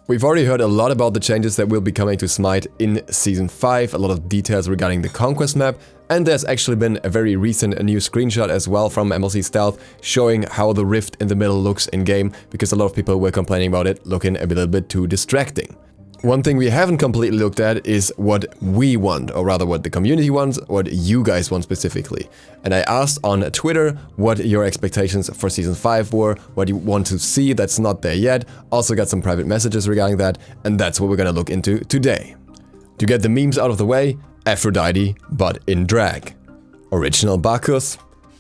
We've already heard a lot about the changes that will be coming to Smite in Season 5, a lot of details regarding the Conquest map, and there's actually been a very recent new screenshot as well from MLC Stealth showing how the rift in the middle looks in-game, because a lot of people were complaining about it looking a little bit too distracting. One thing we haven't completely looked at is what we want, or rather what the community wants, what you guys want specifically. And I asked on Twitter what your expectations for Season 5 were, what you want to see that's not there yet. Also got some private messages regarding that, and that's what we're gonna look into today. To get the memes out of the way, Aphrodite, but in drag. Original Bacchus,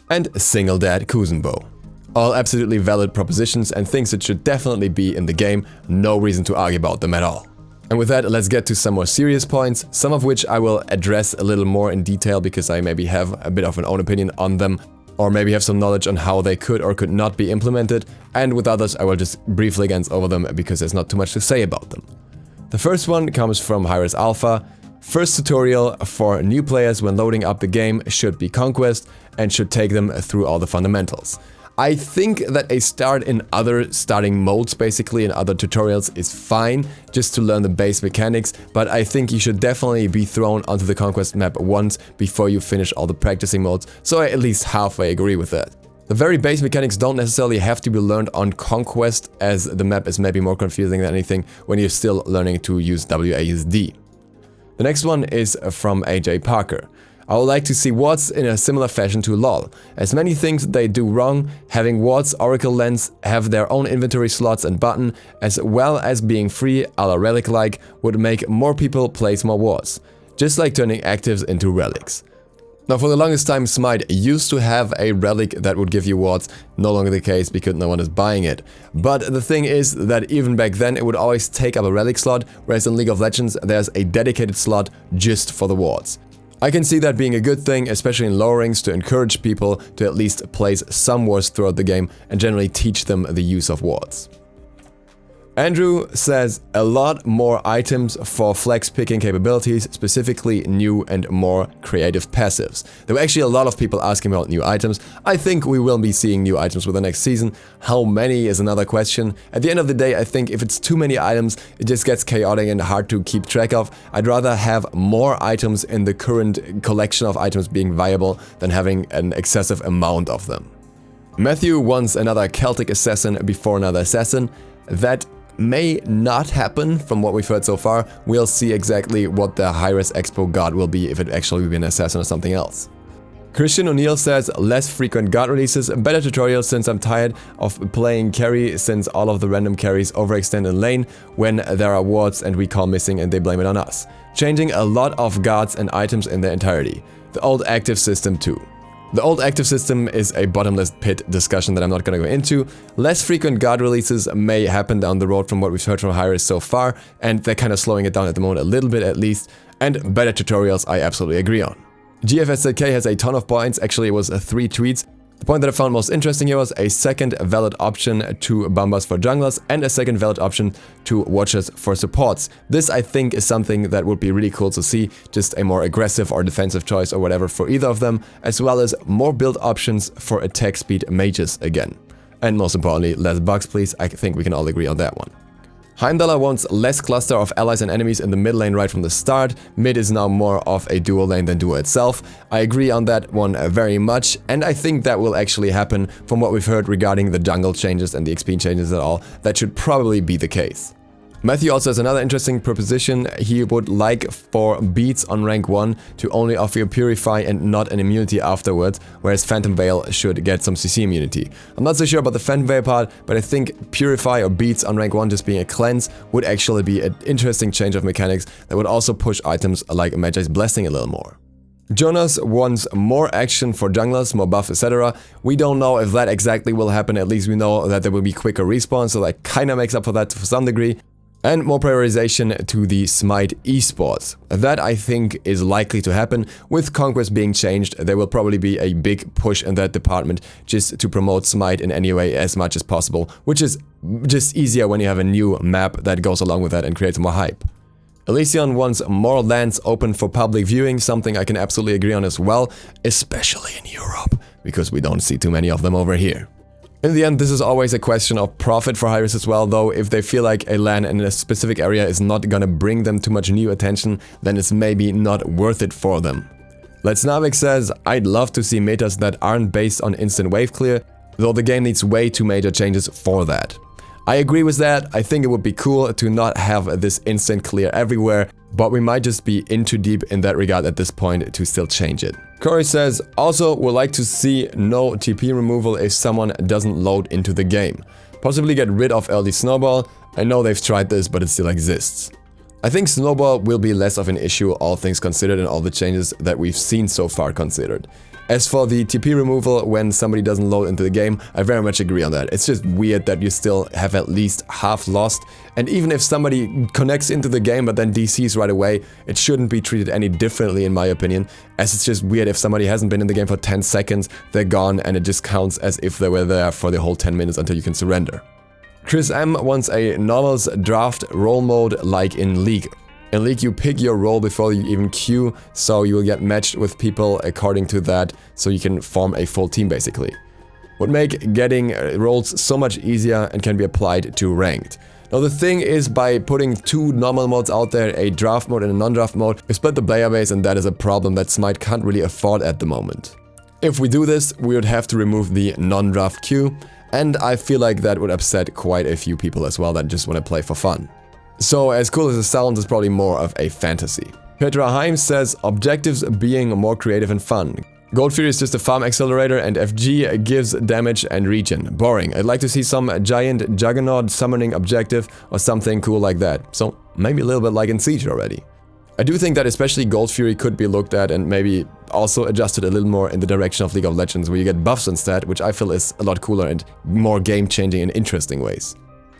and Single Dad Kuzenbo. All absolutely valid propositions and things that should definitely be in the game, no reason to argue about them at all. And with that, let's get to some more serious points, some of which I will address a little more in detail because I maybe have a bit of an own opinion on them, or maybe have some knowledge on how they could or could not be implemented, and with others I will just briefly glance over them because there's not too much to say about them. The first one comes from Hi-Res Alpha. First tutorial for new players when loading up the game should be Conquest and should take them through all the fundamentals. I think that a start in other starting modes, basically in other tutorials, is fine, just to learn the base mechanics, but I think you should definitely be thrown onto the Conquest map once before you finish all the practicing modes, so I at least halfway agree with that. The very base mechanics don't necessarily have to be learned on Conquest, as the map is maybe more confusing than anything when you're still learning to use WASD. The next one is from AJ Parker. I would like to see wards in a similar fashion to LoL. As many things they do wrong, having wards Oracle Lens have their own inventory slots and button, as well as being free a la relic like, would make more people place more wards. Just like turning actives into relics. Now for the longest time Smite used to have a relic that would give you wards, no longer the case because no one is buying it. But the thing is that even back then it would always take up a relic slot, whereas in League of Legends there's a dedicated slot just for the wards. I can see that being a good thing, especially in lower ranks, to encourage people to at least place some wards throughout the game and generally teach them the use of wards. Andrew says a lot more items for flex picking capabilities, specifically new and more creative passives. There were actually a lot of people asking about new items. I think we will be seeing new items for the next season. How many is another question. At the end of the day, I think if it's too many items, it just gets chaotic and hard to keep track of. I'd rather have more items in the current collection of items being viable than having an excessive amount of them. Matthew wants another Celtic assassin before another assassin. That may not happen from what we've heard so far. We'll see exactly what the Hi-Res Expo god will be, if it actually will be an assassin or something else. Christian O'Neill says less frequent god releases, better tutorials since I'm tired of playing carry since all of the random carries overextend in lane when there are wards and we call missing and they blame it on us. Changing a lot of gods and items in their entirety. The old active system too. The old active system is a bottomless pit discussion that I'm not going to go into. Less frequent god releases may happen down the road from what we've heard from Hi-Res so far, and they're kind of slowing it down at the moment a little bit at least, and better tutorials I absolutely agree on. GFSZK has a ton of points, actually it was 3 tweets. The point that I found most interesting here was a second valid option to Bombers for junglers and a second valid option to Watchers for supports. This I think is something that would be really cool to see, just a more aggressive or defensive choice or whatever for either of them, as well as more build options for attack speed mages again. And most importantly, less bugs please, I think we can all agree on that one. Heimdallr wants less cluster of allies and enemies in the mid lane right from the start. Mid is now more of a duo lane than duo itself. I agree on that one very much, and I think that will actually happen from what we've heard regarding the jungle changes and the XP changes at all. That should probably be the case. Matthew also has another interesting proposition. He would like for beats on rank 1 to only offer you Purify and not an immunity afterwards, whereas Phantom Veil should get some CC immunity. I'm not so sure about the Phantom Veil part, but I think Purify or beats on rank 1 just being a cleanse would actually be an interesting change of mechanics that would also push items like Magi's Blessing a little more. Jonas wants more action for junglers, more buffs, etc. We don't know if that exactly will happen, at least we know that there will be quicker respawn, so that kinda makes up for that to some degree. And more prioritization to the Smite esports. That I think is likely to happen. With Conquest being changed, there will probably be a big push in that department just to promote Smite in any way as much as possible, which is just easier when you have a new map that goes along with that and creates more hype. Elysion wants more lands open for public viewing, something I can absolutely agree on as well, especially in Europe, because we don't see too many of them over here. In the end, this is always a question of profit for Hi-Rez as well, though. If they feel like a LAN in a specific area is not gonna bring them too much new attention, then it's maybe not worth it for them. Let's Navik says, I'd love to see metas that aren't based on instant wave clear, though the game needs way too major changes for that. I agree with that. I think it would be cool to not have this instant clear everywhere, but we might just be in too deep in that regard at this point to still change it. Corey says, also would like to see no TP removal if someone doesn't load into the game. Possibly get rid of LD Snowball. I know they've tried this, but it still exists. I think Snowball will be less of an issue, all things considered, and all the changes that we've seen so far considered. As for the TP removal when somebody doesn't load into the game, I very much agree on that. It's just weird that you still have at least half lost, and even if somebody connects into the game but then DCs right away, it shouldn't be treated any differently in my opinion, as it's just weird if somebody hasn't been in the game for 10 seconds, they're gone and it just counts as if they were there for the whole 10 minutes until you can surrender. Chris M wants a normals draft role mode like in League. In League, you pick your role before you even queue, so you will get matched with people according to that, so you can form a full team basically. Would make getting roles so much easier and can be applied to ranked. Now the thing is, by putting two normal modes out there, a draft mode and a non-draft mode, we split the player base, and that is a problem that Smite can't really afford at the moment. If we do this, we would have to remove the non-draft queue, and I feel like that would upset quite a few people as well that just want to play for fun. So as cool as it sounds, it's probably more of a fantasy. Petra Heim says, objectives being more creative and fun. Gold Fury is just a farm accelerator and FG gives damage and regen. Boring. I'd like to see some giant juggernaut summoning objective or something cool like that. So maybe a little bit like in Siege already. I do think that especially Gold Fury could be looked at and maybe also adjusted a little more in the direction of League of Legends, where you get buffs instead, which I feel is a lot cooler and more game-changing in interesting ways.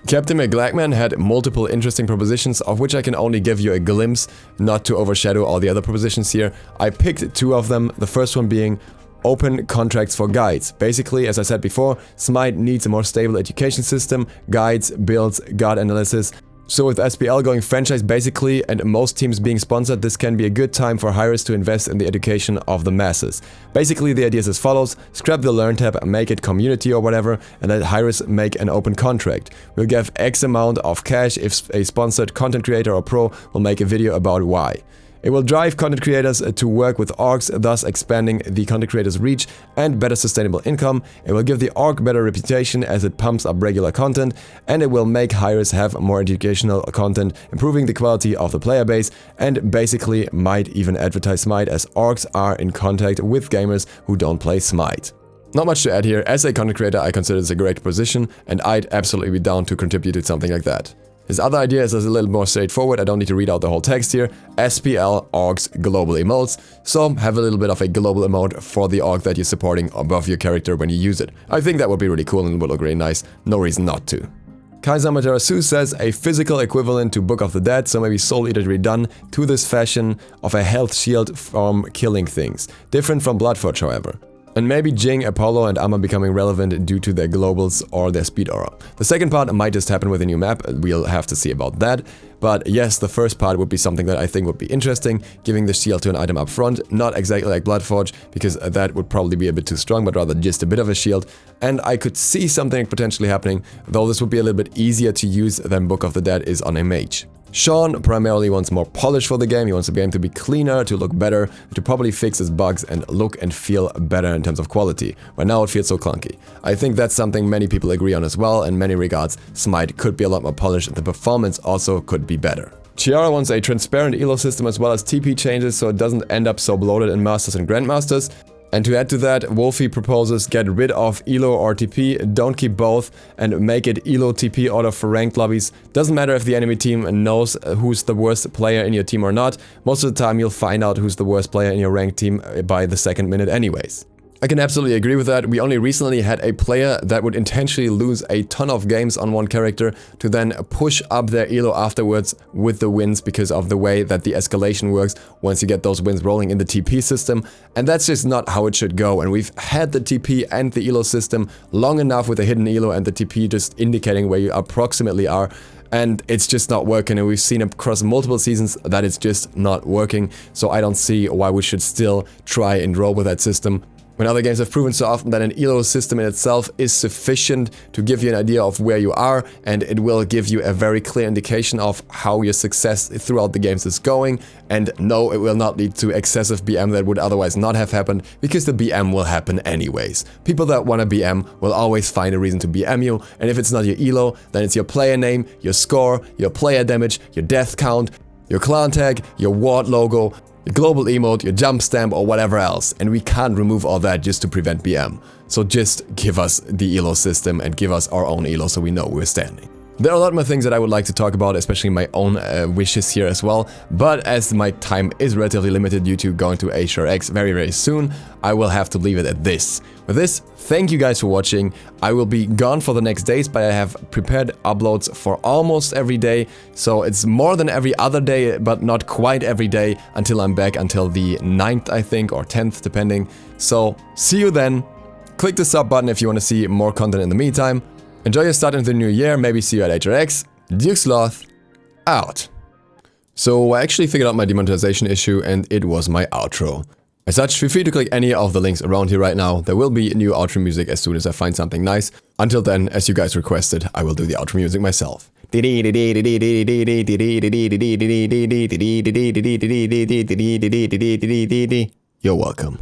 Captain McGlackman had multiple interesting propositions, of which I can only give you a glimpse, not to overshadow all the other propositions here. I picked two of them, the first one being open contracts for guides. Basically, as I said before, Smite needs a more stable education system, guides, builds, guard analysis. So with SPL going franchise basically and most teams being sponsored, this can be a good time for Hi-Rez to invest in the education of the masses. Basically the idea is as follows: scrap the learn tab, make it community or whatever, and let Hi-Rez make an open contract. We'll give X amount of cash if a sponsored content creator or pro will make a video about why. It will drive content creators to work with orgs, thus expanding the content creators' reach and better sustainable income. It will give the org better reputation as it pumps up regular content, and it will make Hi-Rez have more educational content, improving the quality of the player base, and basically might even advertise Smite, as orgs are in contact with gamers who don't play Smite. Not much to add here. As a content creator, I consider this a great position, and I'd absolutely be down to contribute to something like that. His other idea is a little more straightforward. I don't need to read out the whole text here. SPL orgs global emotes. So have a little bit of a global emote for the org that you're supporting above your character when you use it. I think that would be really cool and would look really nice. No reason not to. Kaiser Matarasu says a physical equivalent to Book of the Dead, so maybe Soul Eater redone to this fashion of a health shield from killing things. Different from Bloodforge, however. And maybe Jing, Apollo and Amma becoming relevant due to their globals or their speed aura. The second part might just happen with a new map, we'll have to see about that. But yes, the first part would be something that I think would be interesting, giving the shield to an item up front, not exactly like Bloodforge, because that would probably be a bit too strong, but rather just a bit of a shield. And I could see something potentially happening, though this would be a little bit easier to use than Book of the Dead is on a mage. Sean primarily wants more polish for the game. He wants the game to be cleaner, to look better, to probably fix his bugs and look and feel better in terms of quality. Right now it feels so clunky. I think that's something many people agree on as well. In many regards, Smite could be a lot more polished and the performance also could be better. Chiara wants a transparent elo system as well as TP changes so it doesn't end up so bloated in Masters and Grandmasters. And to add to that, Wolfie proposes get rid of ELO or TP, don't keep both, and make it ELO TP order for ranked lobbies. Doesn't matter if the enemy team knows who's the worst player in your team or not, most of the time you'll find out who's the worst player in your ranked team by the second minute anyways. I can absolutely agree with that. We only recently had a player that would intentionally lose a ton of games on one character to then push up their elo afterwards with the wins because of the way that the escalation works once you get those wins rolling in the TP system. And that's just not how it should go. And we've had the TP and the elo system long enough with the hidden elo and the TP just indicating where you approximately are. And it's just not working, and we've seen across multiple seasons that it's just not working. So I don't see why we should still try and roll with that system. When other games have proven so often that an elo system in itself is sufficient to give you an idea of where you are, and it will give you a very clear indication of how your success throughout the games is going. And no, it will not lead to excessive BM that would otherwise not have happened, because the BM will happen anyways. People that want to BM will always find a reason to BM you, and if it's not your elo, then it's your player name, your score, your player damage, your death count, your clan tag, your ward logo, your global emote, your jump stamp, or whatever else, and we can't remove all that just to prevent BM. So just give us the elo system and give us our own elo so we know we're standing. There are a lot more things that I would like to talk about, especially my own wishes here as well, but as my time is relatively limited due to going to HRX very soon, I will have to leave it at this. With this, thank you guys for watching. I will be gone for the next days, but I have prepared uploads for almost every day, so it's more than every other day, but not quite every day until I'm back, until the 9th, I think, or 10th, depending. So, see you then. Click the sub button if you want to see more content in the meantime. Enjoy your start into the new year, maybe see you at HRX. DukeSloth, out. So I actually figured out my demonetization issue, and it was my outro. As such, feel free to click any of the links around here right now. There will be new outro music as soon as I find something nice. Until then, as you guys requested, I will do the outro music myself. You're welcome.